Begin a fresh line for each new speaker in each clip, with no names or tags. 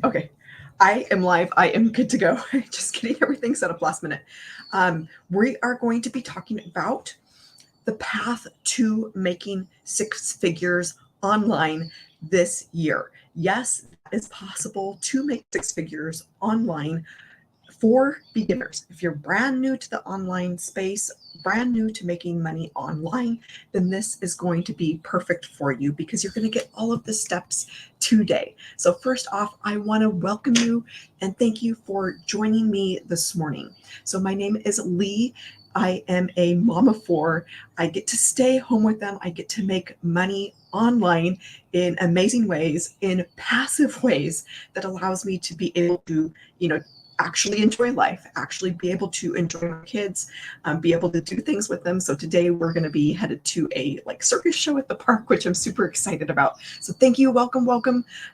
Okay, I am live. I am good to go. Just getting everything set up last minute. We are going to be talking about the path to making six figures online this year. Yes, that is possible to make six figures online for beginners. If you're brand new to the online space, brand new to making money online, then this is going to be perfect for you because you're going to get all of the steps today. So first off, I want to welcome you and thank you for joining me this morning. So my name is Lee. I am a mom of four. I get to stay home with them. I get to make money online in amazing ways, in passive ways that allows me to be able to, actually enjoy life, actually be able to enjoy my kids, be able to do things with them. So today we're going to be headed to a circus show at the park, which I'm super excited about. So thank you, welcome.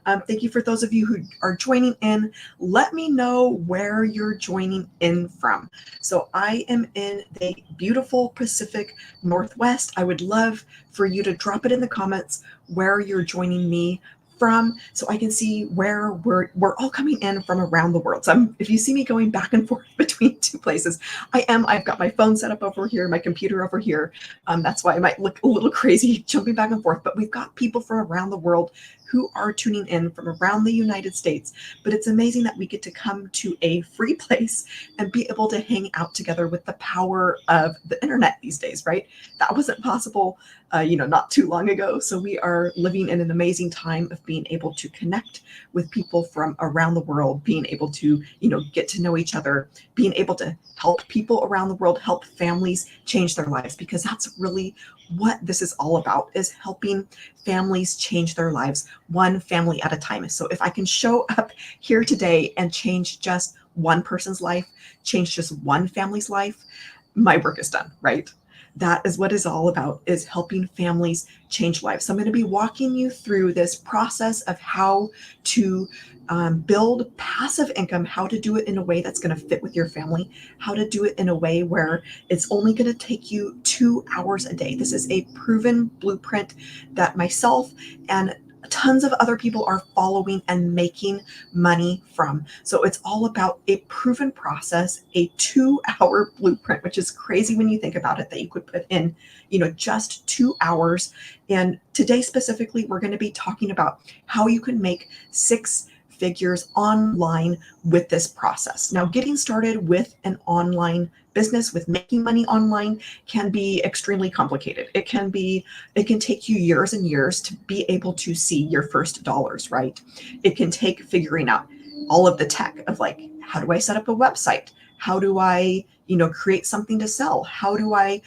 Thank you for those of you who are joining in. Let me know where you're joining in from. So I am in the beautiful Pacific Northwest. I would love for you to drop it in the comments where you're joining me from, so I can see where we're all coming in from around the world. So if you see me going back and forth between two places, I've got my phone set up over here, my computer over here. That's why I might look a little crazy jumping back and forth, but we've got people from around the world who are tuning in from around the United States. But it's amazing that we get to come to a free place and be able to hang out together with the power of the internet these days, right? That wasn't possible not too long ago. So we are living in an amazing time of being able to connect with people from around the world, being able to, get to know each other, being able to help people around the world, help families change their lives, because that's really what this is all about, is helping families change their lives one family at a time. So if I can show up here today and change just one person's life, change just one family's life, my work is done, right? That is what it's all about, is helping families change lives. So I'm going to be walking you through this process of how to build passive income, how to do it in a way that's going to fit with your family, how to do it in a way where it's only going to take you 2 hours a day. This is a proven blueprint that myself and tons of other people are following and making money from. So it's all about a proven process, a 2-hour blueprint, which is crazy when you think about it, that you could put in, just 2 hours. And today specifically, we're going to be talking about how you can make six figures online with this process. Now, getting started with an online business, with making money online, can be extremely complicated. It can take you years and years to be able to see your first dollars, right? It can take figuring out all of the tech of how do I set up a website? How do I, create something to sell? How do I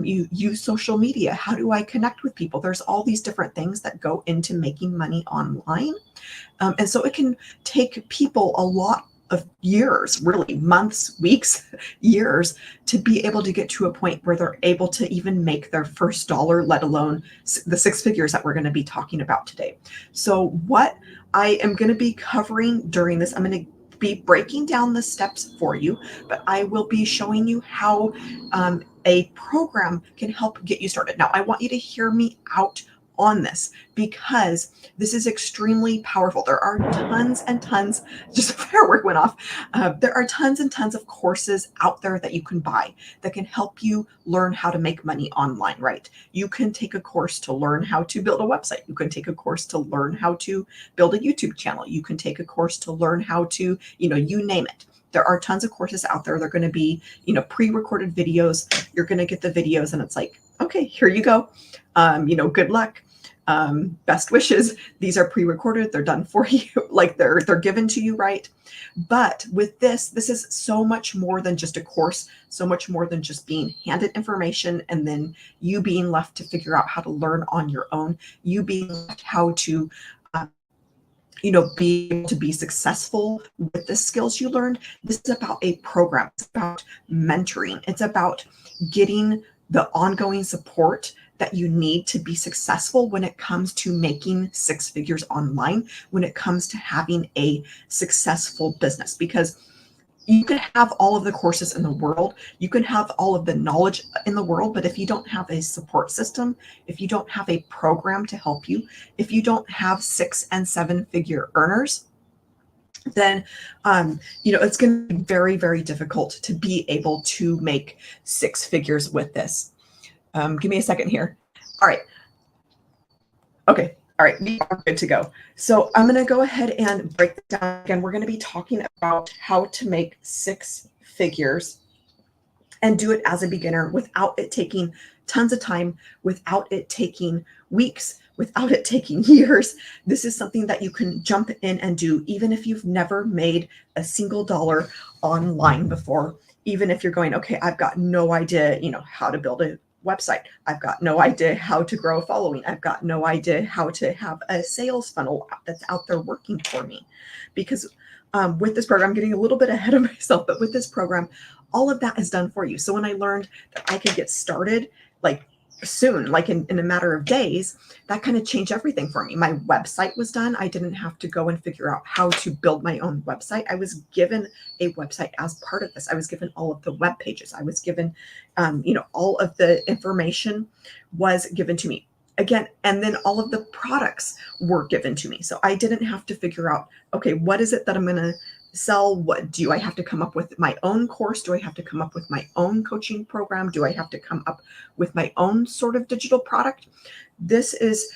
use social media? How do I connect with people? There's all these different things that go into making money online. And so it can take people a lot of years, really months, weeks, years, to be able to get to a point where they're able to even make their first dollar, let alone the six figures that we're going to be talking about today. So what I am going to be covering during this, I'm going to be breaking down the steps for you, but I will be showing you how a program can help get you started. Now, I want you to hear me out on this, because this is extremely powerful. There are tons and tons, just a firework went off. There are tons and tons of courses out there that you can buy that can help you learn how to make money online, right? You can take a course to learn how to build a website. You can take a course to learn how to build a YouTube channel. You can take a course to learn how to, you name it. There are tons of courses out there. They're going to be, pre-recorded videos. You're going to get the videos and it's like, okay, here you go. Good luck. Best wishes. These are pre-recorded. They're done for you. They're given to you, right? But with this is so much more than just a course, so much more than just being handed information and then you being left to figure out how to learn on your own, you being left how to be able to be successful with the skills you learned. This is about a program. It's about mentoring. It's about getting the ongoing support that you need to be successful when it comes to making six figures online, when it comes to having a successful business. Because you can have all of the courses in the world, you can have all of the knowledge in the world, but if you don't have a support system, if you don't have a program to help you, if you don't have 6 and 7 figure earners, then it's going to be very, very difficult to be able to make six figures with this. Give me a second here. All right. Okay. All right. We are good to go. So I'm going to go ahead and break this down again. We're going to be talking about how to make six figures and do it as a beginner without it taking tons of time, without it taking weeks, without it taking years. This is something that you can jump in and do, even if you've never made a single dollar online before. Even if you're going, okay, I've got no idea, how to build a website. I've got no idea how to grow a following. I've got no idea how to have a sales funnel that's out there working for me. Because with this program, I'm getting a little bit ahead of myself, but with this program, all of that is done for you. So when I learned that I could get started like soon, like in a matter of days, that kind of changed everything for me. My website was done. I didn't have to go and figure out how to build my own website. I was given a website as part of this. I was given all of the web pages. I was given, all of the information was given to me. Again, and then all of the products were given to me. So I didn't have to figure out, okay, what is it that I'm going to sell? What do I have to come up with my own course? Do I have to come up with my own coaching program? Do I have to come up with my own sort of digital product? This is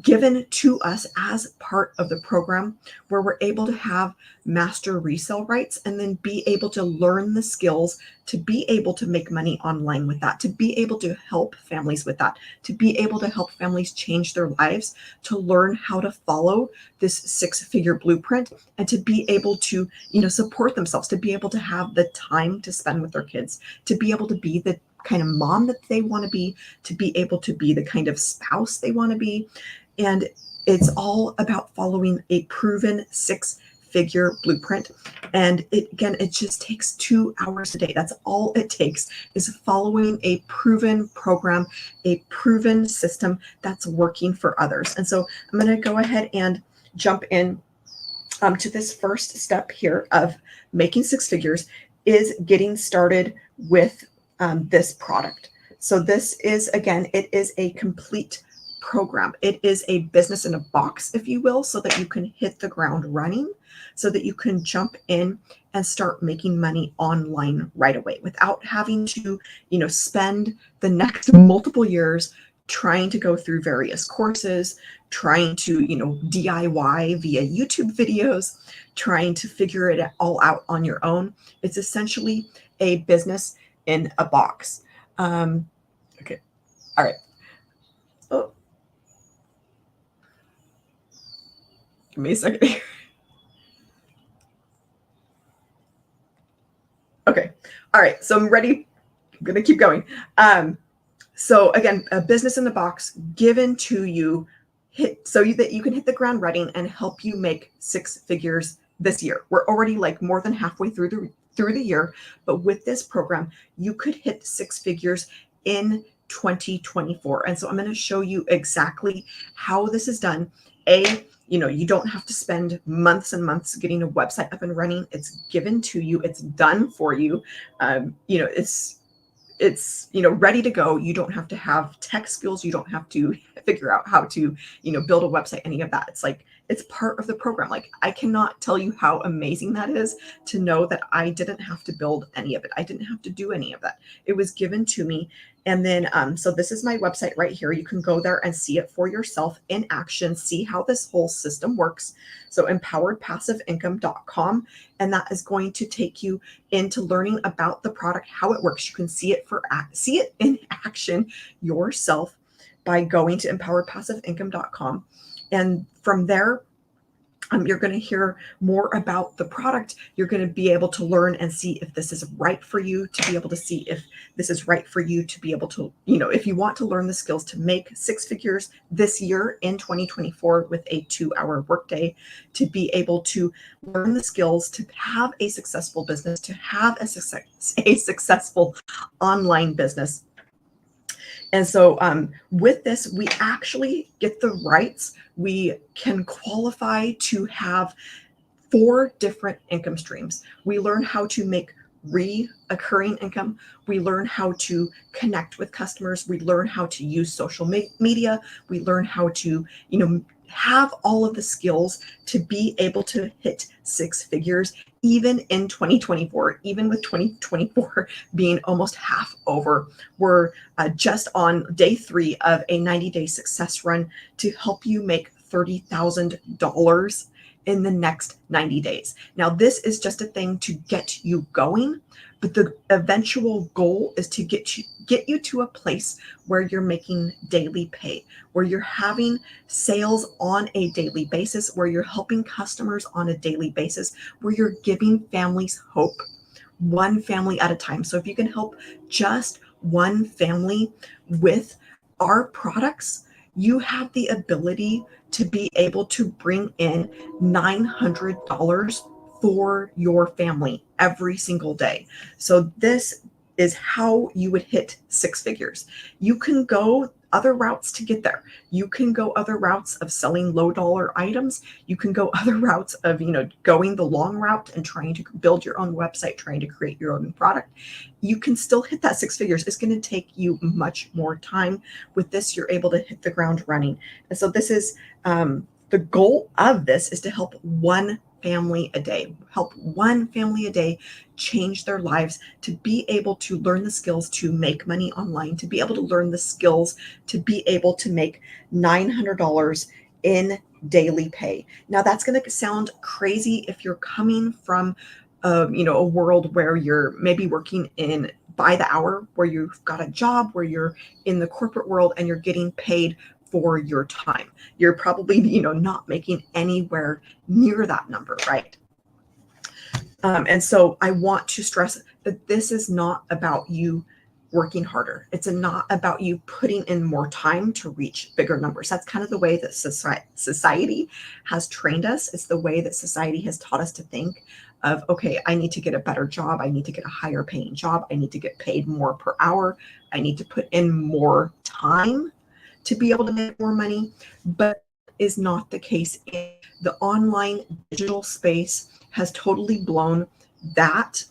given to us as part of the program, where we're able to have master resale rights and then be able to learn the skills to be able to make money online with that, to be able to help families with that, to be able to help families change their lives, to learn how to follow this six-figure blueprint, and to be able to, support themselves, to be able to have the time to spend with their kids, to be able to be the kind of mom that they want to be able to be the kind of spouse they want to be. And it's all about following a proven six-figure blueprint. And it just takes 2 hours a day. That's all it takes, is following a proven program, a proven system that's working for others. And so I'm going to go ahead and jump in to this first step here of making six figures, is getting started with this product. So this is, again, it is a complete program. It is a business in a box, if you will, so that you can hit the ground running, so that you can jump in and start making money online right away without having to, spend the next multiple years trying to go through various courses, trying to, DIY via YouTube videos, trying to figure it all out on your own. It's essentially a business in a box. Okay. All right. Oh, give me a second. Okay. All right. So I'm ready. I'm going to keep going. So again, a business in the box given to you, that you can hit the ground running and help you make six figures this year. We're already like more than halfway through the year, but with this program, you could hit six figures in 2024. And so I'm going to show you exactly how this is done. You don't have to spend months and months getting a website up and running. It's given to you. It's done for you. It's ready to go. You don't have to have tech skills. You don't have to figure out how to build a website, any of that. It's part of the program. Like, I cannot tell you how amazing that is to know that I didn't have to build any of it. I didn't have to do any of that. It was given to me. And then so this is my website right here. You can go there and see it for yourself in action, see how this whole system works. So empoweredpassiveincome.com, and that is going to take you into learning about the product, how it works. You can see it in action yourself by going to empoweredpassiveincome.com. And from there, you're going to hear more about the product. You're going to be able to learn and see if this is right for you, to be able to see if this is right for you, to be able to, if you want to learn the skills to make six figures this year in 2024 with a 2-hour workday, to be able to learn the skills to have a successful business, to have a successful online business. And so with this, we actually get the rights. We can qualify to have 4 different income streams. We learn how to make reoccurring income. We learn how to connect with customers. We learn how to use social media. We learn how to, have all of the skills to be able to hit six figures, even in 2024, even with 2024 being almost half over. We're just on day 3 of a 90-day success run to help you make $30,000 in the next 90 days. Now, this is just a thing to get you going, but the eventual goal is to get you to a place where you're making daily pay, where you're having sales on a daily basis, where you're helping customers on a daily basis, where you're giving families hope, one family at a time. So if you can help just one family with our products, you have the ability to be able to bring in $900 for your family every single day. So this is how you would hit six figures. You can go other routes to get there. You can go other routes of selling low dollar items. You can go other routes of, going the long route and trying to build your own website, trying to create your own product. You can still hit that six figures. It's going to take you much more time. With this, you're able to hit the ground running. And so this is the goal of this is to help one family a day, change their lives, to be able to learn the skills to make money online, to be able to learn the skills to be able to make $900 in daily pay. Now, that's going to sound crazy if you're coming from a world where you're maybe working in by the hour, where you've got a job, where you're in the corporate world and you're getting paid for your time. You're probably, not making anywhere near that number, right? And so I want to stress that this is not about you working harder. It's not about you putting in more time to reach bigger numbers. That's kind of the way that society has trained us. It's the way that society has taught us to think of, okay, I need to get a better job. I need to get a higher paying job. I need to get paid more per hour. I need to put in more time to be able to make more money, but is not the case. In the online digital space has totally blown that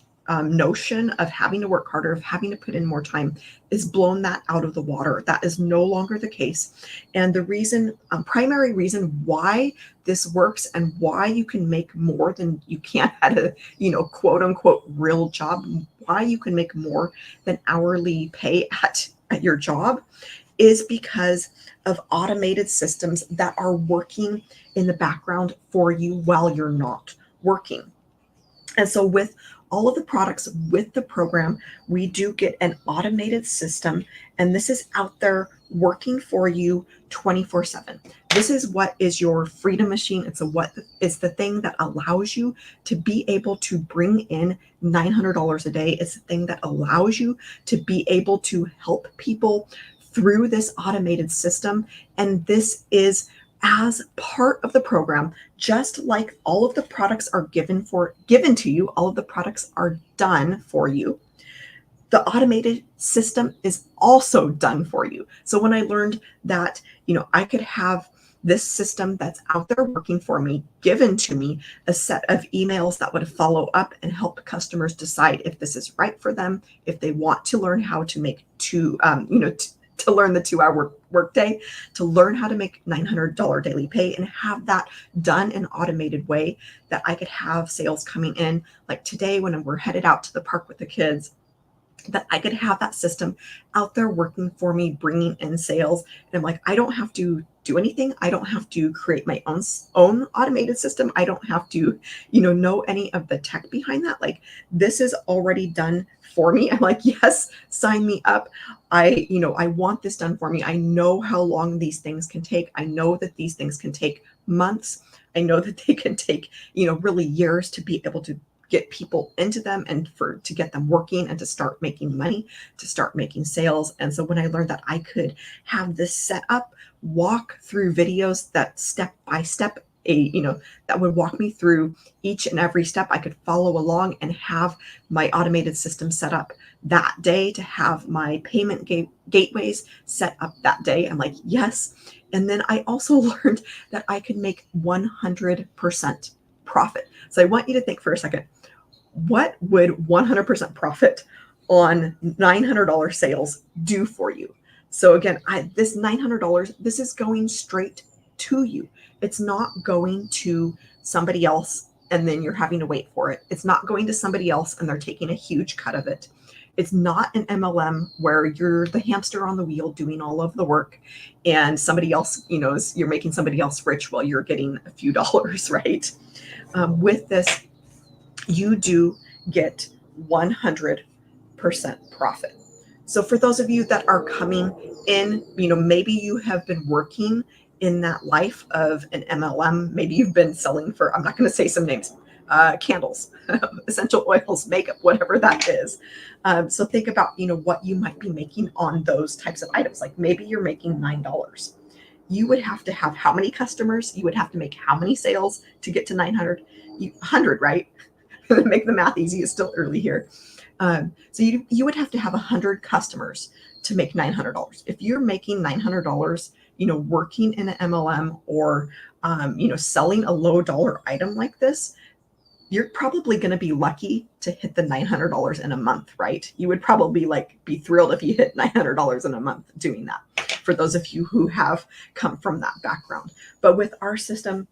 notion of having to work harder, of having to put in more time, is blown that out of the water. That is no longer the case. And the reason, primary reason why this works and why you can make more than you can at a, quote unquote real job, why you can make more than hourly pay at your job, is because of automated systems that are working in the background for you while you're not working. And so with all of the products with the program, we do get an automated system, and this is out there working for you 24/7. This is what is your freedom machine. It's the thing that allows you to be able to bring in $900 a day. It's the thing that allows you to be able to help people through this automated system. And this is as part of the program, just like all of the products are given to you, all of the products are done for you. The automated system is also done for you. So when I learned that, I could have this system that's out there working for me, given to me a set of emails that would follow up and help customers decide if this is right for them, if they want to learn how to make to learn the 2-hour workday, to learn how to make $900 daily pay, and have that done in an automated way, that I could have sales coming in. Like today, when we're headed out to the park with the kids, that I could have that system out there working for me, bringing in sales. And I'm like, I don't have to do anything. I don't have to create my own automated system. I don't have to, know any of the tech behind that. Like, this is already done for me. I'm like, yes, sign me up. I want this done for me. I know how long these things can take. I know that these things can take months. I know that they can take, really years to be able to get people into them and to get them working and to start making money, to start making sales. And so when I learned that I could have this set up, walk through videos that step by step, that would walk me through each and every step, I could follow along and have my automated system set up that day, to have my payment gateways set up that day. I'm like, yes. And then I also learned that I could make 100% profit. So I want you to think for a second, what would 100% profit on $900 sales do for you? So again, this $900, this is going straight to you. It's not going to somebody else and then you're having to wait for it. It's not going to somebody else and they're taking a huge cut of it. It's not an MLM where you're the hamster on the wheel doing all of the work and somebody else, you're making somebody else rich while you're getting a few dollars, right? With this, you do get 100% profit. So for those of you that are coming in, maybe you have been working in that life of an MLM. Maybe you've been selling for, I'm not going to say some names, candles, essential oils, makeup, whatever that is. So think about, what you might be making on those types of items. Like maybe you're making $9. You would have to have how many customers? You would have to make how many sales to get to 900? 100, right? Make the math easy. It's still early here. So you would have to have 100 customers to make $900. If you're making $900, working in an MLM or, selling a low dollar item like this, you're probably going to be lucky to hit the $900 in a month, right? You would probably be thrilled if you hit $900 in a month doing that, for those of you who have come from that background. But with our system,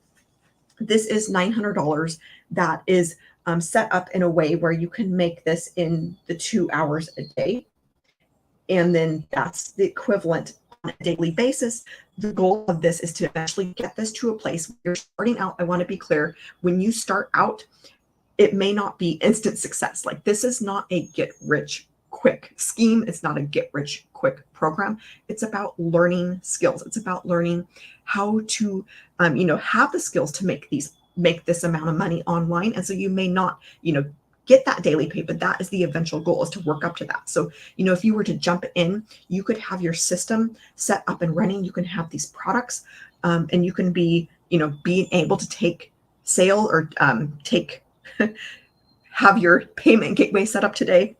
this is $900 that is set up in a way where you can make this in the 2 hours a day. And then that's the equivalent on a daily basis. The goal of this is to eventually get this to a place where you're starting out. I want to be clear. When you start out, it may not be instant success. Like this is not a get rich quick scheme. It's not a get rich quick program. It's about learning skills. It's about learning how to, have the skills to make this amount of money online. And so you may not, get that daily pay, but that is the eventual goal, is to work up to that. So, if you were to jump in, you could have your system set up and running. You can have these products and you can be, being able to take sale or have your payment gateway set up today.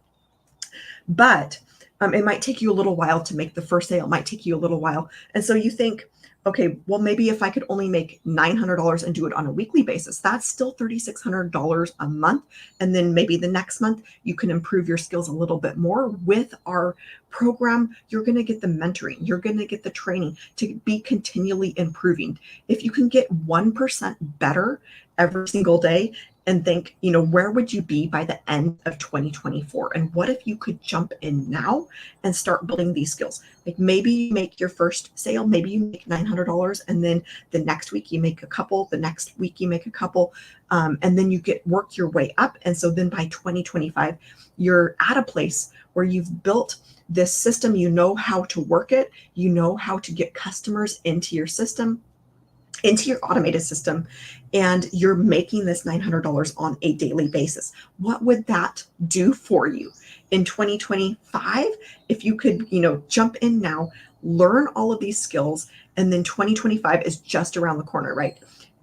But it might take you a little while to make the first sale. It might take you a little while. And so you think, okay, well, maybe if I could only make $900 and do it on a weekly basis, that's still $3,600 a month. And then maybe the next month you can improve your skills a little bit more. With our program, you're going to get the mentoring. You're going to get the training to be continually improving. If you can get 1% better every single day, and think, where would you be by the end of 2024? And what if you could jump in now and start building these skills? Like maybe you make your first sale, maybe you make $900, and then the next week you make a couple, the next week you make a couple, and then you work your way up. And so then by 2025, you're at a place where you've built this system, you know how to work it, you know how to get customers into your system, into your automated system, and you're making this $900 on a daily basis. What would that do for you in 2025? If you could, jump in now, learn all of these skills, and then 2025 is just around the corner, right?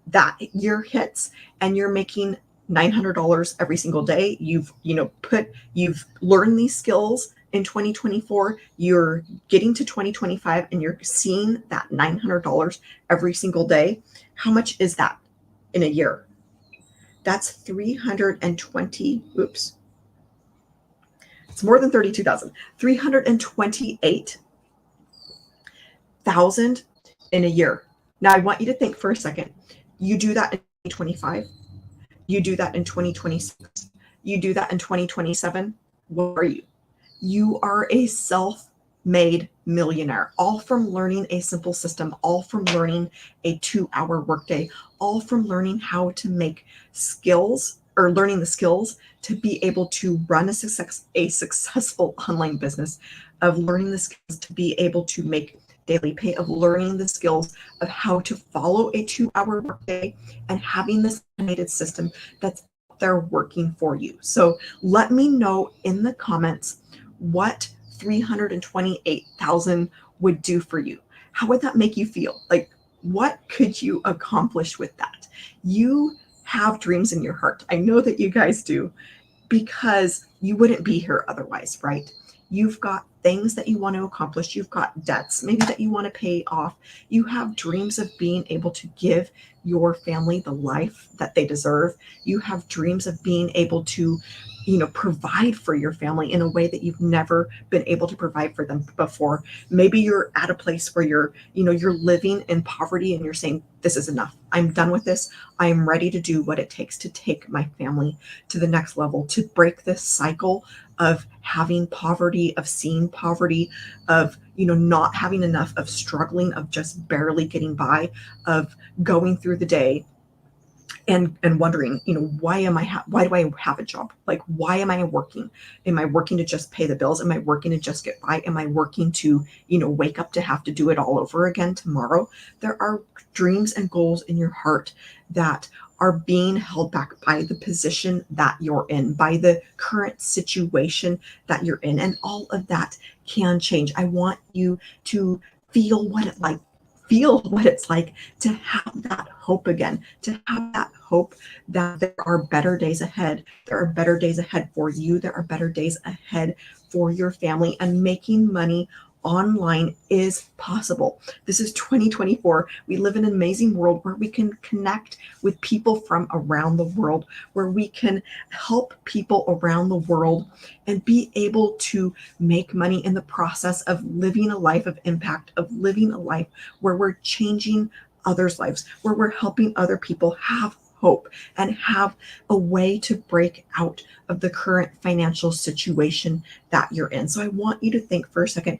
That year hits and you're making $900 every single day. You've learned these skills in 2024, you're getting to 2025 and you're seeing that $900 every single day. How much is that in a year? That's 320, it's more than 32,000, 328,000 in a year. Now I want you to think for a second. You do that in 2025, you do that in 2026, you do that in 2027, what are you? You are a self-made millionaire, all from learning a simple system, all from learning a 2-hour workday, all from learning how to make skills, or learning the skills to be able to run a successful online business, of learning the skills to be able to make daily pay, of learning the skills of how to follow a 2-hour workday, and having this automated system that's there working for you. So let me know in the comments what 328,000 would do for you. How would that make you feel? Like, what could you accomplish with that? You have dreams in your heart. I know that you guys do, because you wouldn't be here otherwise, right? You've got things that you want to accomplish. You've got debts maybe that you want to pay off. You have dreams of being able to give your family the life that they deserve. You have dreams of being able to provide for your family in a way that you've never been able to provide for them before. Maybe you're at a place where you're living in poverty and you're saying, this is enough. I'm done with this. I am ready to do what it takes to take my family to the next level, to break this cycle of having poverty, of seeing poverty, of not having enough, of struggling, of just barely getting by, of going through the day and wondering, why do I have a job? Like, why am I working? Am I working to just pay the bills? Am I working to just get by? Am I working to, wake up to have to do it all over again tomorrow? There are dreams and goals in your heart that are being held back by the position that you're in, by the current situation that you're in. And all of that can change. I want you to feel what it's like to have that hope again, to have that hope that there are better days ahead. There are better days ahead for you. There are better days ahead for your family, and making money online is possible. This is 2024. We live in an amazing world where we can connect with people from around the world, where we can help people around the world and be able to make money in the process of living a life of impact, of living a life where we're changing others' lives, where we're helping other people have hope and have a way to break out of the current financial situation that you're in. So I want you to think for a second,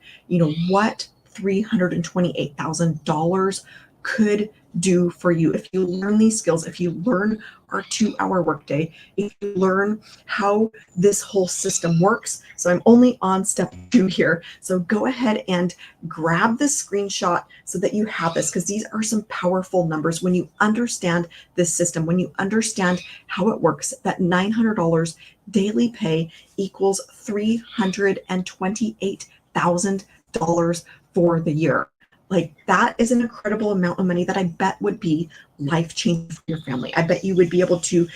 what $328,000 could do for you if you learn these skills, if you learn our 2-hour workday, if you learn how this whole system works. So I'm only on step 2 here. So go ahead and grab this screenshot so that you have this, because these are some powerful numbers. When you understand this system, when you understand how it works, that $900 daily pay equals $328,000 for the year. Like, that is an incredible amount of money that I bet would be life-changing for your family. I bet you would be able to,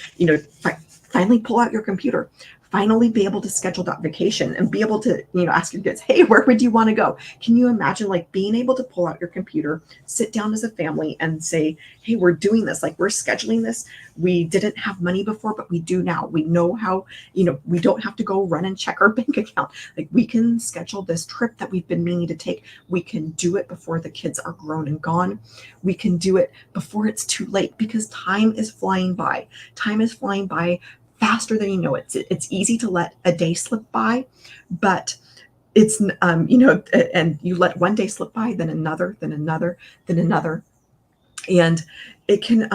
finally pull out your computer, finally be able to schedule that vacation and be able to, ask your kids, hey, where would you want to go? Can you imagine being able to pull out your computer, sit down as a family and say, hey, we're doing this, we're scheduling this. We didn't have money before, but we do now. We know how, we don't have to go run and check our bank account. We can schedule this trip that we've been meaning to take. We can do it before the kids are grown and gone. We can do it before it's too late, because time is flying by. Time is flying by faster than you know. It's easy to let a day slip by, but it's and you let one day slip by, then another, then another, then another, and it can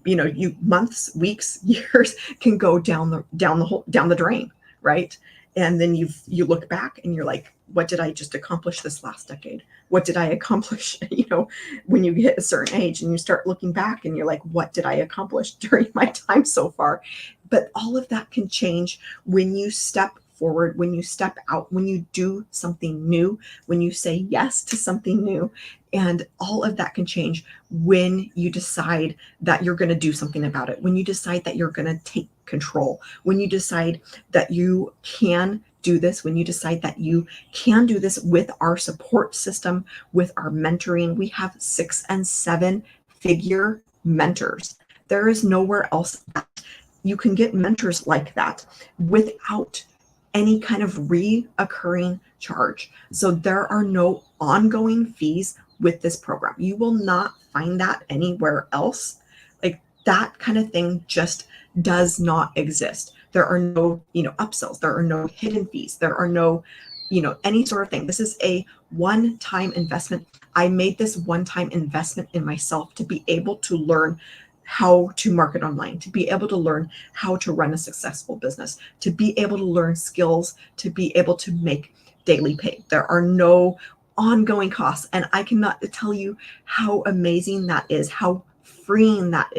you months, weeks, years can go down the drain, right? And then you look back and you're like, what did I just accomplish this last decade? What did I accomplish? When you hit a certain age and you start looking back and you're like, what did I accomplish during my time so far? But all of that can change when you step forward, when you step out, when you do something new, when you say yes to something new. And all of that can change when you decide that you're going to do something about it, when you decide that you're going to take control, when you decide that you can do this, when you decide that you can do this with our support system, with our mentoring. We have 6 and 7 figure mentors. There is nowhere else that you can get mentors like that without any kind of reoccurring charge. So there are no ongoing fees with this program. You will not find that anywhere else. That kind of thing just does not exist. There are no, upsells. There are no hidden fees. There are no, any sort of thing. This is a one-time investment. I made this one-time investment in myself to be able to learn how to market online, to be able to learn how to run a successful business, to be able to learn skills, to be able to make daily pay. There are no ongoing costs. And I cannot tell you how amazing that is, how freeing that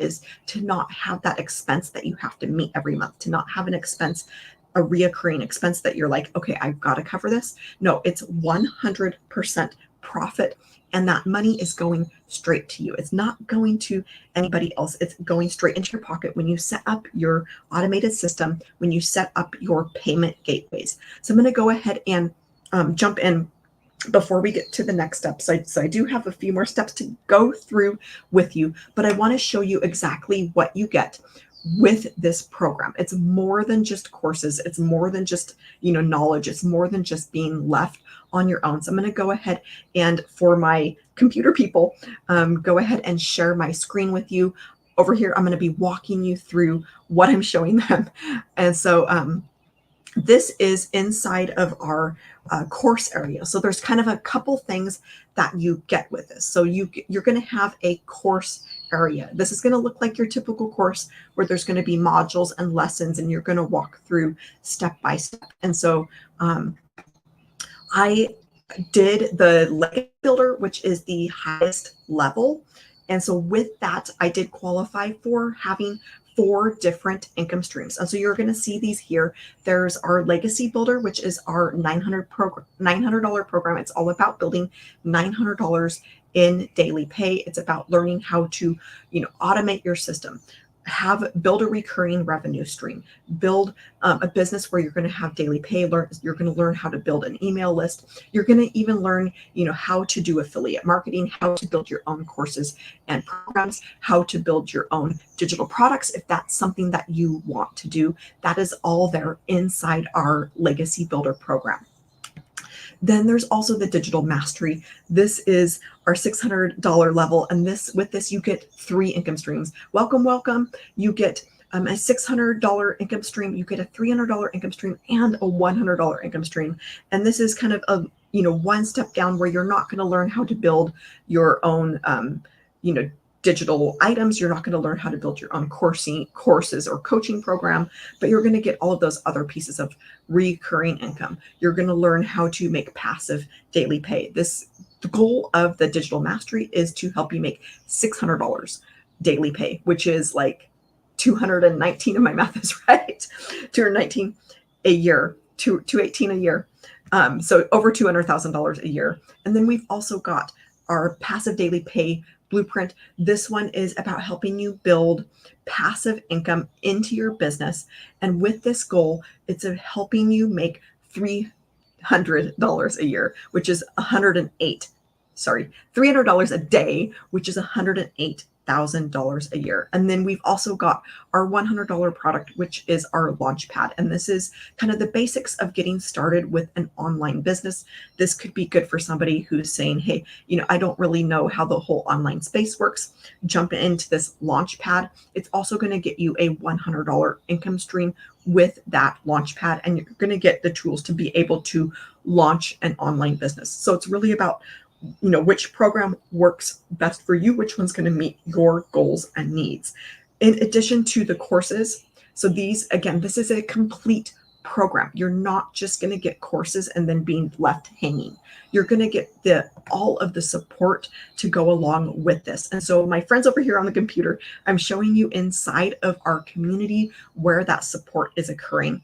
is to not have that expense that you have to meet every month, to not have an expense, a reoccurring expense that you're like, okay, I've got to cover this. No, it's 100% profit. And that money is going straight to you. It's not going to anybody else. It's going straight into your pocket when you set up your automated system, when you set up your payment gateways. So I'm going to go ahead and jump in before we get to the next steps. So I do have a few more steps to go through with you, but I want to show you exactly what you get with this program. It's more than just courses. It's more than just, knowledge. It's more than just being left on your own. So I'm going to go ahead and, for my computer people, go ahead and share my screen with you. Over here, I'm going to be walking you through what I'm showing them. And so this is inside of our course area. So there's kind of a couple things that you get with this. So you're going to have a course area. This is going to look like your typical course where there's going to be modules and lessons, and you're going to walk through step by step. And so I did the Legacy Builder, which is the highest level. And so with that, I did qualify for having 4 different income streams. And so you're going to see these here. There's our Legacy Builder, which is our $900 program. It's all about building $900 in daily pay. It's about learning how to, automate your system, build a recurring revenue stream, build a business where you're going to have daily pay. You're going to learn how to build an email list. You're going to even learn, how to do affiliate marketing, how to build your own courses and programs, how to build your own digital products. If that's something that you want to do, that is all there inside our Legacy Builder program. Then there's also the Digital Mastery. This is our $600 level. And with this, you get 3 income streams. Welcome. You get a $600 income stream. You get a $300 income stream and a $100 income stream. And this is kind of a, one step down where you're not going to learn how to build your own, digital items. You're not going to learn how to build your own courses or coaching program, but you're going to get all of those other pieces of recurring income. You're going to learn how to make passive daily pay. The goal of the Digital Mastery is to help you make $600 daily pay, which is like 219, if my math is right, 219 a year, 218 a year. So over $200,000 a year. And then we've also got our passive daily pay blueprint. This one is about helping you build passive income into your business. And with this goal, it's helping you make $300 a year, which is $300 a day, which is $108,000 a year. And then we've also got our $100 product, which is our Launchpad. And this is kind of the basics of getting started with an online business. This could be good for somebody who's saying, hey, I don't really know how the whole online space works. Jump into this Launchpad. It's also going to get you a $100 income stream with that Launchpad, and you're going to get the tools to be able to launch an online business. So it's really about which program works best for you, which one's going to meet your goals and needs. In addition to the courses, so this is a complete program. You're not just going to get courses and then being left hanging. You're going to get all of the support to go along with this. And so my friends over here on the computer, I'm showing you inside of our community where that support is occurring.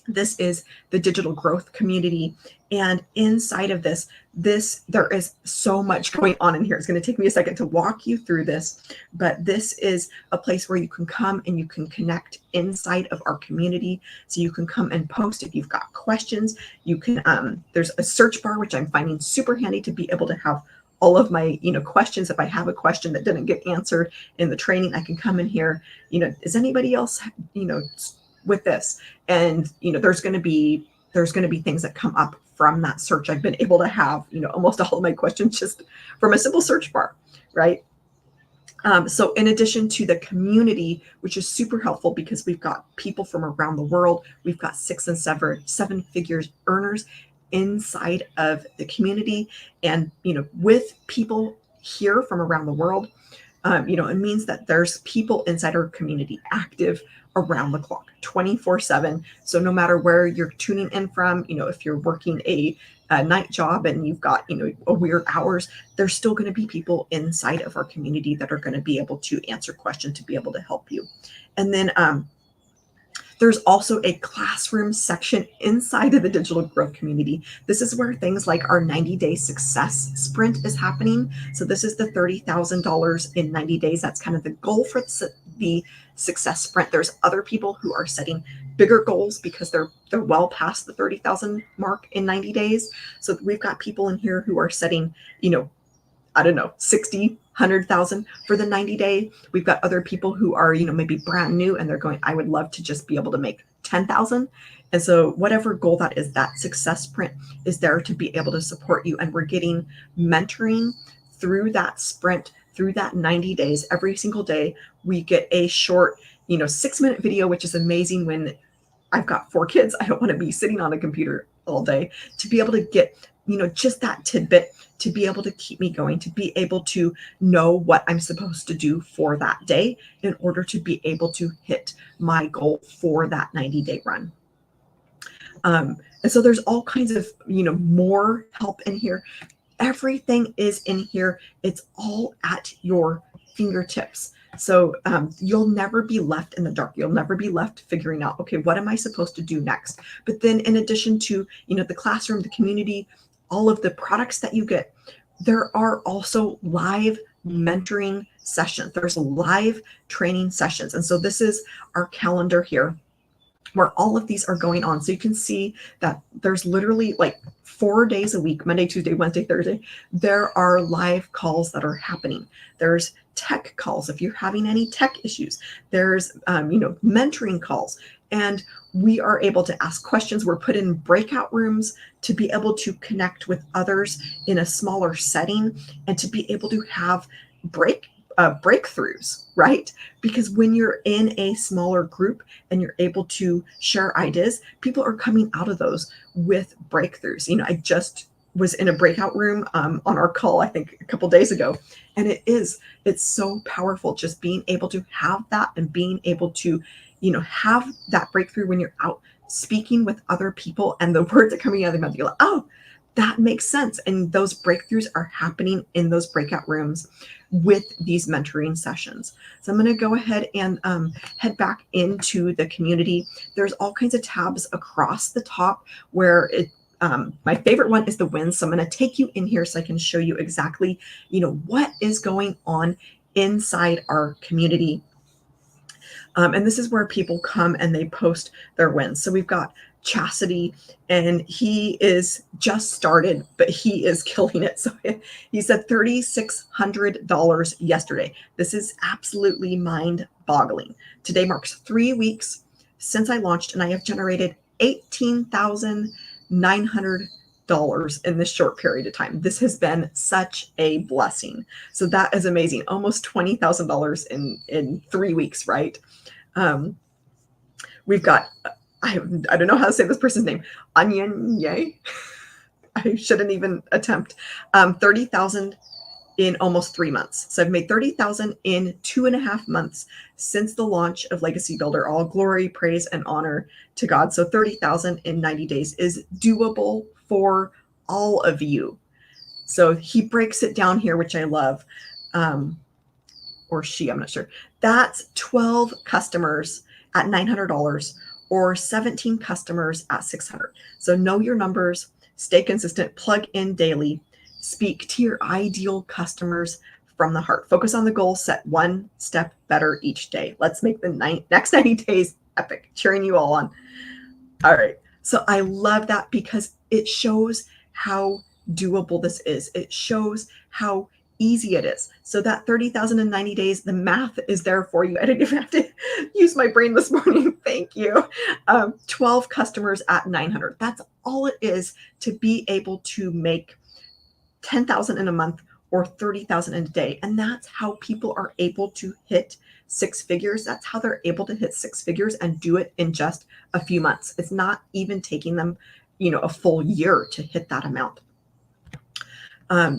This is the digital growth community. And inside of this, there is so much going on in here. It's going to take me a second to walk you through this, but this is a place where you can come and you can connect inside of our community. So you can come and post if you've got questions. You can, there's a search bar, which I'm finding super handy to be able to have all of my, questions. If I have a question that didn't get answered in the training, I can come in here, is anybody else, with this? And there's going to be things that come up from that search. I've been able to have almost all of my questions just from a simple search bar, right? So in addition to the community, which is super helpful because we've got people from around the world, we've got 6 and 7 figures earners inside of the community. And with people here from around the world, it means that there's people inside our community active around the clock, 24/7. So no matter where you're tuning in from, if you're working a night job and you've got, a weird hours, there's still going to be people inside of our community that are going to be able to answer questions, to be able to help you. And then there's also a classroom section inside of the digital growth community. This is where things like our 90-day success sprint is happening. So this is the $30,000 in 90 days. That's kind of the goal for the success sprint. There's other people who are setting bigger goals because they're well past the 30,000 mark in 90 days. So we've got people in here who are setting, I don't know, 60, 100,000 for the 90-day. We've got other people who are, maybe brand new and they're going, I would love to just be able to make 10,000. And so whatever goal that is, that success sprint is there to be able to support you. And we're getting mentoring through that sprint, through that 90 days. Every single day, we get a short, 6-minute video, which is amazing when I've got 4 kids. I don't want to be sitting on a computer all day, to be able to get, just that tidbit to be able to keep me going, to be able to know what I'm supposed to do for that day in order to be able to hit my goal for that 90-day run. And so there's all kinds of, more help in here. Everything is in here. It's all at your fingertips. So you'll never be left in the dark. You'll never be left figuring out, okay, what am I supposed to do next? But then in addition to, the classroom, the community, all of the products that you get, there are also live mentoring sessions. There's live training sessions. And so this is our calendar here where all of these are going on. So you can see that there's literally like 4 days a week, Monday, Tuesday, Wednesday, Thursday, there are live calls that are happening. There's tech calls if you're having any tech issues. There's, mentoring calls. And we are able to ask questions. We're put in breakout rooms to be able to connect with others in a smaller setting and to be able to have breakthroughs, right? Because when you're in a smaller group and you're able to share ideas, people are coming out of those with breakthroughs. I just was in a breakout room on our call, I think a couple days ago, and it's so powerful just being able to have that and being able to, have that breakthrough when you're out speaking with other people and the words are coming out of their mouth. You're like, oh, that makes sense. And those breakthroughs are happening in those breakout rooms with these mentoring sessions. So I'm going to go ahead and head back into the community. There's all kinds of tabs across the top where my favorite one is the wins. So I'm going to take you in here so I can show you exactly, what is going on inside our community. And this is where people come and they post their wins. So we've got Chastity, and he is just started, but he is killing it. So he said $3,600 yesterday. This is absolutely mind-boggling. Today marks 3 weeks since I launched, and I have generated $18,900 in this short period of time. This has been such a blessing. So that is amazing. Almost $20,000 in 3 weeks, right? We've got, I don't know how to say this person's name, Anyenye. I shouldn't even attempt. 30,000 in almost 3 months. So I've made 30,000 in 2.5 months since the launch of Legacy Builder. All glory, praise, and honor to God. So 30,000 in 90 days is doable for all of you. So he breaks it down here, which I love. Or she, I'm not sure. That's 12 customers at $900 or 17 customers at $600. So know your numbers, stay consistent, plug in daily, speak to your ideal customers from the heart. Focus on the goal, set one step better each day. Let's make the next 90 days epic. Cheering you all on. All right. So I love that because it shows how doable this is. It shows how easy it is. So that 30,000 in 90 days, the math is there for you. I didn't even have to use my brain this morning. Thank you. 12 customers at 900. That's all it is to be able to make 10,000 in a month or 30,000 in a day. And that's how people are able to hit 6 figures. That's how they're able to hit 6 figures and do it in just a few months. It's not even taking them, a full year to hit that amount.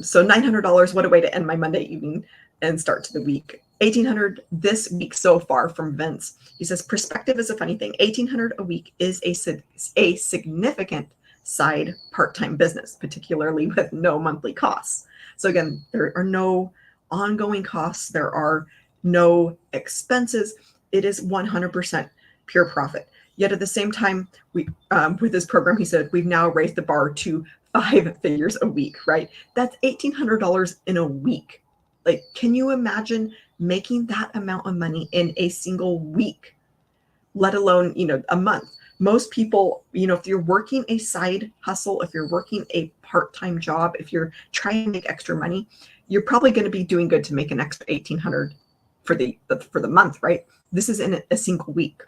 So $900, what a way to end my Monday evening and start to the week. $1,800 this week so far from Vince. He says, perspective is a funny thing. $1,800 a week is a significant side part-time business, particularly with no monthly costs. So again, there are no ongoing costs. There are no expenses. It is 100% pure profit. Yet at the same time, we with this program, he said, we've now raised the bar to 5 figures a week, right? That's $1,800 in a week. Like, can you imagine making that amount of money in a single week, let alone, a month? Most people, if you're working a side hustle, if you're working a part-time job, if you're trying to make extra money, you're probably going to be doing good to make an extra 1,800 for the month, right? This is in a single week.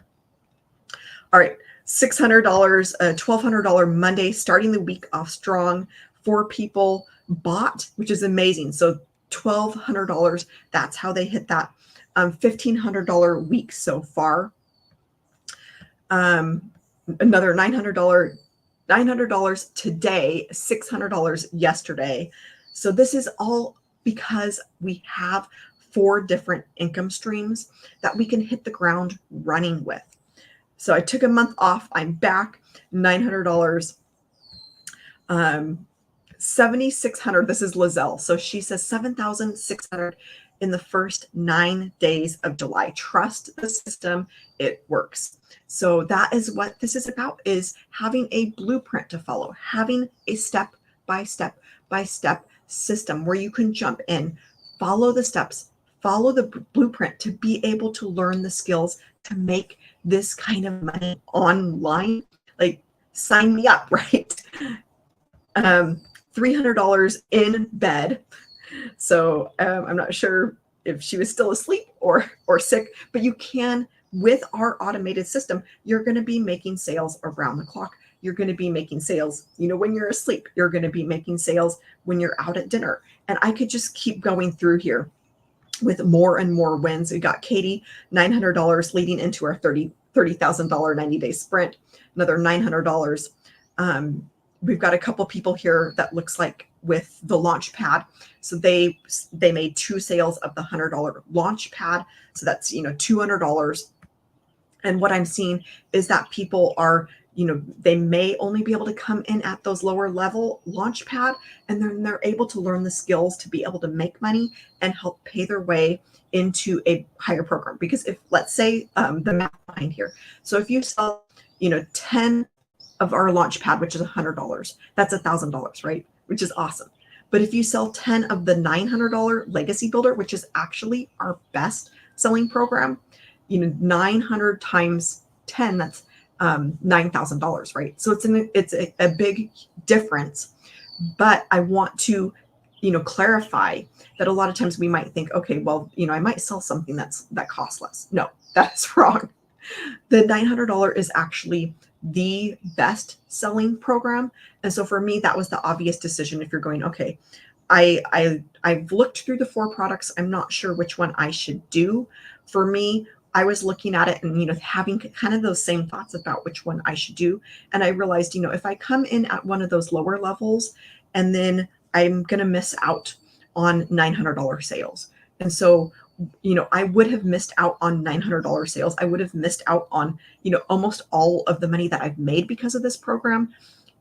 All right, $600, $1,200 Monday, starting the week off strong. 4 people bought, which is amazing. So $1,200, that's how they hit that. $1,500 week so far. Another $900 today, $600 yesterday. So this is all because we have 4 different income streams that we can hit the ground running with. So I took a month off. I'm back. $900. 7,600. This is Lizelle. So she says 7,600 in the first 9 days of July. Trust the system. It works. So that is what this is about, is having a blueprint to follow, having a step by step system where you can jump in, follow the steps, follow the blueprint to be able to learn the skills to make this kind of money online. Like, sign me up, right? $300 in bed. So I'm not sure if she was still asleep or sick, but you can, with our automated system, you're going to be making sales around the clock. You're going to be making sales, when you're asleep. You're going to be making sales when you're out at dinner. And I could just keep going through here with more and more wins. We got Katie, $900 leading into our $30,000 90-day sprint. Another $900. We've got a couple people here that looks like with the launch pad. So they made 2 sales of the $100 launch pad. So that's, $200. And what I'm seeing is that people are, they may only be able to come in at those lower level launch pad, and then they're able to learn the skills to be able to make money and help pay their way into a higher program. Because if, let's say, the math behind here. So if you sell, 10 of our launch pad, which is $100, that's $1,000, right? Which is awesome. But if you sell 10 of the $900 legacy builder, which is actually our best selling program, 900 times 10, that's $9,000, right? So it's a big difference. But I want to, clarify that a lot of times we might think, okay, well, I might sell something that costs less. No, that's wrong. The $900 is actually the best selling program. And so for me, that was the obvious decision. If you're going, okay, I've looked through the 4 products. I'm not sure which one I should do. For me, I was looking at it and, having kind of those same thoughts about which one I should do. And I realized, if I come in at one of those lower levels, and then I'm going to miss out on $900 sales. And so, I would have missed out on $900 sales. I would have missed out on, almost all of the money that I've made because of this program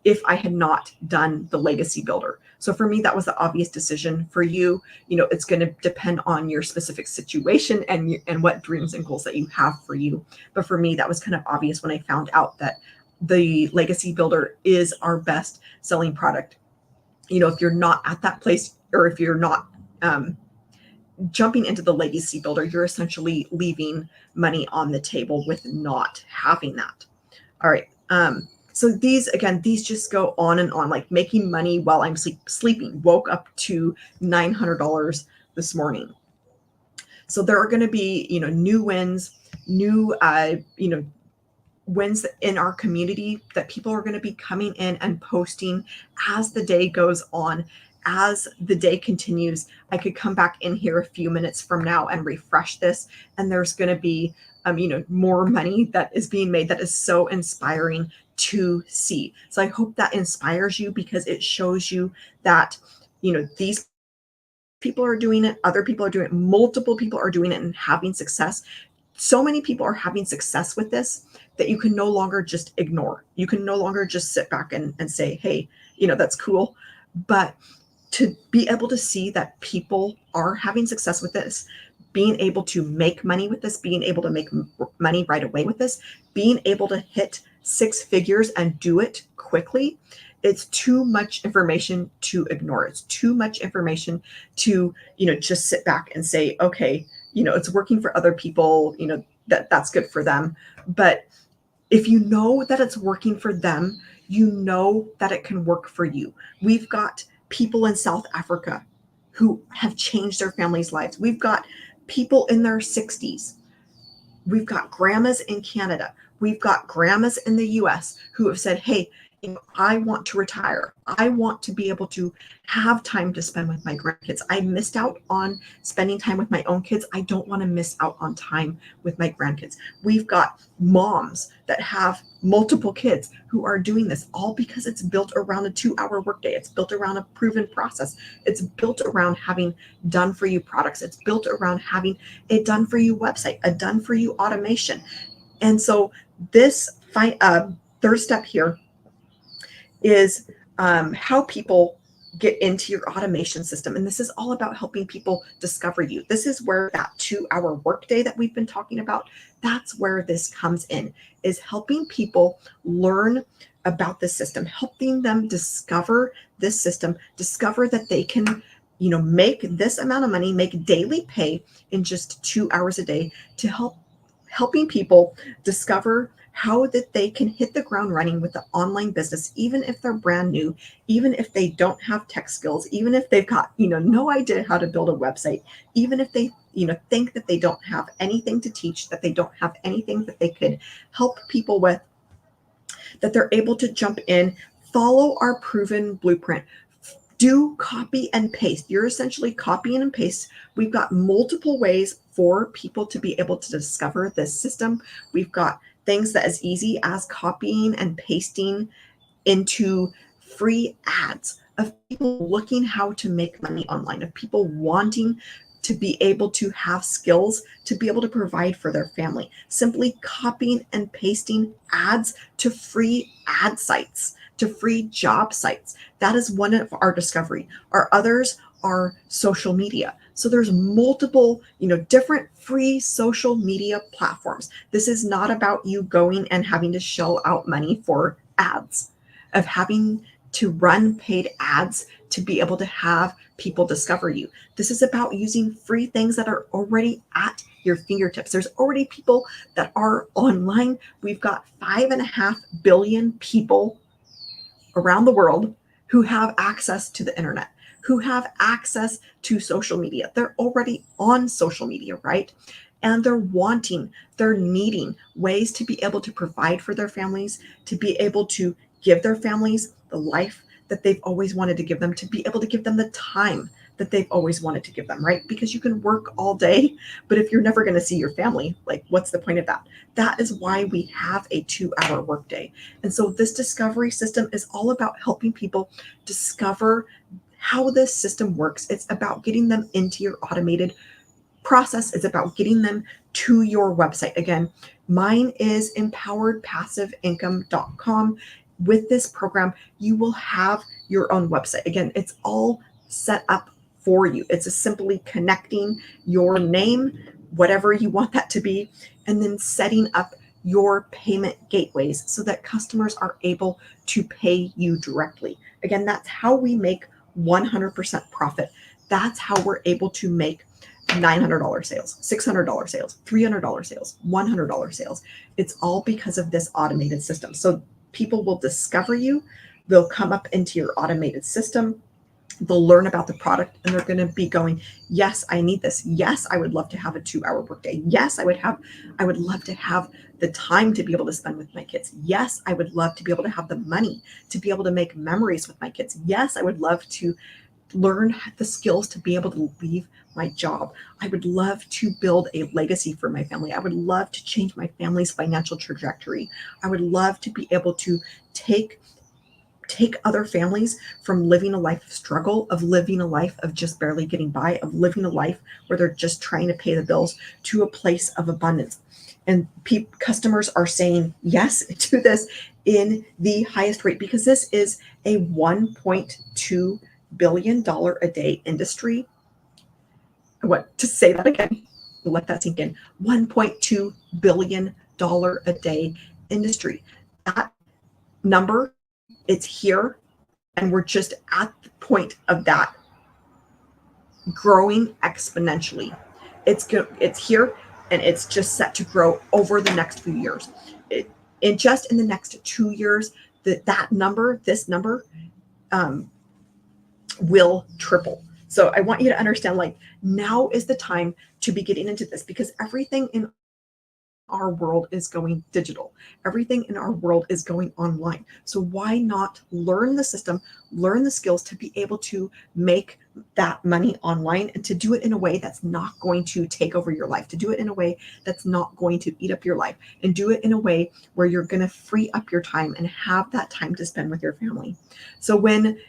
if I had not done the legacy builder. So for me, that was the obvious decision. For you, it's going to depend on your specific situation and what dreams and goals that you have for you. But for me, that was kind of obvious when I found out that the legacy builder is our best selling product. If you're not at that place, or if you're not jumping into the legacy builder, you're essentially leaving money on the table with not having that. All right. So these just go on and on, like making money while I'm sleeping. Woke up to $900 this morning. So there are going to be, new wins, new, wins in our community that people are going to be coming in and posting as the day goes on. As the day continues, I could come back in here a few minutes from now and refresh this, and there's going to be, more money that is being made that is so inspiring to see. So I hope that inspires you, because it shows you that, these people are doing it, other people are doing it, multiple people are doing it and having success. So many people are having success with this that you can no longer just ignore. You can no longer just sit back and say, hey, that's cool. But to be able to see that people are having success with this, being able to make money with this, being able to make money right away with this, being able to hit 6 figures and do it quickly, it's too much information to ignore. It's too much information to, just sit back and say, okay, it's working for other people, that's good for them. But if you know that it's working for them, you know that it can work for you. We've got people in South Africa who have changed their families' lives. We've got people in their 60s. We've got grandmas in Canada. We've got grandmas in the US who have said, hey, I want to retire. I want to be able to have time to spend with my grandkids. I missed out on spending time with my own kids. I don't want to miss out on time with my grandkids. We've got moms that have multiple kids who are doing this, all because it's built around a 2-hour workday. It's built around a proven process. It's built around having done for you products. It's built around having a done for you website, a done for you automation. And so this third step here is how people get into your automation system. And this is all about helping people discover you. This is where that 2-hour workday that we've been talking about, that's where this comes in, is helping people learn about the system, helping them discover this system, discover that they can, make this amount of money, make daily pay in just 2 hours a day, to helping people discover how that they can hit the ground running with the online business, even if they're brand new, even if they don't have tech skills, even if they've got, no idea how to build a website, even if they, think that they don't have anything to teach, that they don't have anything that they could help people with, that they're able to jump in, follow our proven blueprint, do copy and paste. You're essentially copying and paste. We've got multiple ways for people to be able to discover this system. We've got things that as easy as copying and pasting into free ads of people looking how to make money online, of people wanting to be able to have skills to be able to provide for their family. Simply copying and pasting ads to free ad sites, to free job sites. That is one of our discovery. Our others are social media. So there's multiple, different free social media platforms. This is not about you going and having to shell out money for ads, of having to run paid ads to be able to have people discover you. This is about using free things that are already at your fingertips. There's already people that are online. We've got 5.5 billion people around the world who have access to the internet, who have access to social media. They're already on social media, right? And they're needing ways to be able to provide for their families, to be able to give their families the life that they've always wanted to give them, to be able to give them the time that they've always wanted to give them, right? Because you can work all day, but if you're never going to see your family, like, what's the point of that? That is why we have a 2-hour workday. And so this discovery system is all about helping people discover how this system works. It's about getting them into your automated process. It's about getting them to your website. Again, mine is empoweredpassiveincome.com. With this program, you will have your own website. Again, it's all set up for you. It's simply connecting your name, whatever you want that to be, and then setting up your payment gateways so that customers are able to pay you directly. Again, that's how we make 100% profit. That's how we're able to make $900 sales, $600 sales, $300 sales, $100 sales. It's all because of this automated system. So people will discover you. They'll come up into your automated system. They'll learn about the product, and they're going to be going, yes, I need this. Yes, I would love to have a 2-hour workday. Yes, I would love to have the time to be able to spend with my kids. Yes, I would love to be able to have the money to be able to make memories with my kids. Yes, I would love to learn the skills to be able to leave my job. I would love to build a legacy for my family. I would love to change my family's financial trajectory. I would love to be able to take other families from living a life of struggle, of living a life of just barely getting by, of living a life where they're just trying to pay the bills, to a place of abundance. And customers are saying yes to this in the highest rate, because this is a $1.2 billion a day industry. To say that again, let that sink in. $1.2 billion a day industry. That number, it's here, and we're just at the point of that growing exponentially. It's here, and it's just set to grow over the next few years. In the next 2 years, this number will triple. So I want you to understand, like, now is the time to be getting into this, because everything in our world is going digital. Everything in our world is going online. So why not learn the system, learn the skills to be able to make that money online, and to do it in a way that's not going to take over your life, to do it in a way that's not going to eat up your life, and do it in a way where you're going to free up your time and have that time to spend with your family. So when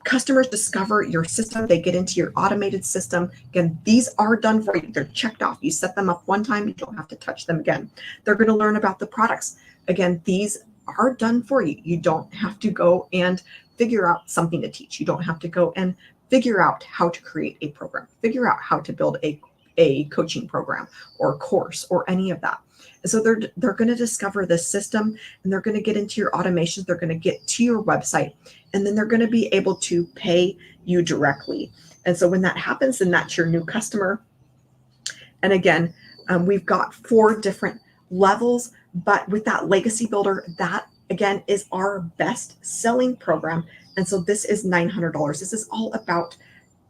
customers discover your system, they get into your automated system. Again, these are done for you. They're checked off. You set them up one time, you don't have to touch them again. They're going to learn about the products. Again, these are done for you. You don't have to go and figure out something to teach. You don't have to go and figure out how to create a program, figure out how to build a coaching program or course or any of that. And so they're going to discover this system, and they're going to get into your automations. They're going to get to your website, and then they're going to be able to pay you directly. And so when that happens, then that's your new customer. And again, we've got 4 different levels, but with that Legacy Builder, that again is our best selling program. And so this is $900. This is all about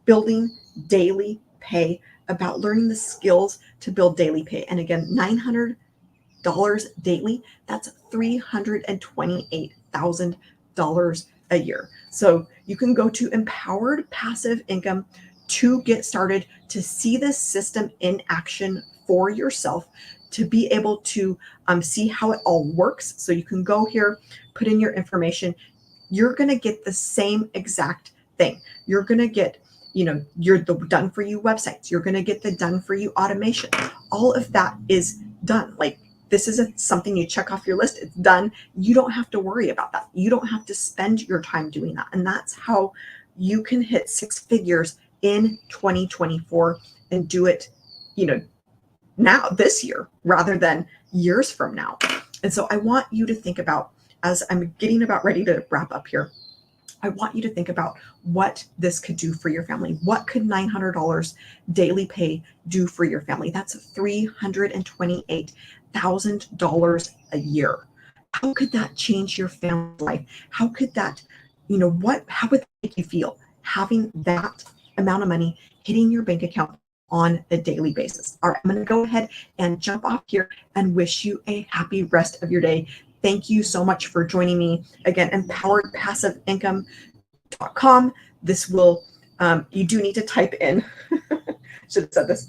building daily pay, about learning the skills to build daily pay. And again, $900 daily, that's $328,000 a year. So you can go to Empowered Passive Income to get started, to see this system in action for yourself, to be able to see how it all works. So you can go here, put in your information. You're going to get the same exact thing. You're going to get, you're the done for you websites. You're going to get the done for you automation. All of that is done. Like, this isn't something you check off your list. It's done. You don't have to worry about that. You don't have to spend your time doing that. And that's how you can hit 6 figures in 2024 and do it, now, this year, rather than years from now. And so I want you to think about, as I'm getting about ready to wrap up here, I want you to think about what this could do for your family. What could $900 daily pay do for your family? That's $328,000 a year. How could that change your family's life? How could that, how would that make you feel, having that amount of money hitting your bank account on a daily basis? All right, I'm going to go ahead and jump off here and wish you a happy rest of your day. Thank you so much for joining me. Again, empoweredpassiveincome.com. This will, you do need to type in, should have said this,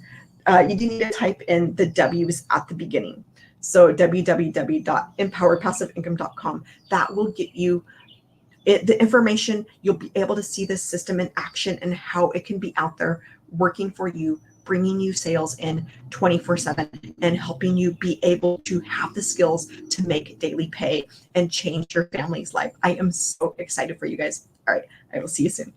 you do need to type in the W's at the beginning. So www.empoweredpassiveincome.com. That will get you the information. You'll be able to see this system in action and how it can be out there working for you, bringing you sales in 24/7, and helping you be able to have the skills to make daily pay and change your family's life. I am so excited for you guys. All right, I will see you soon.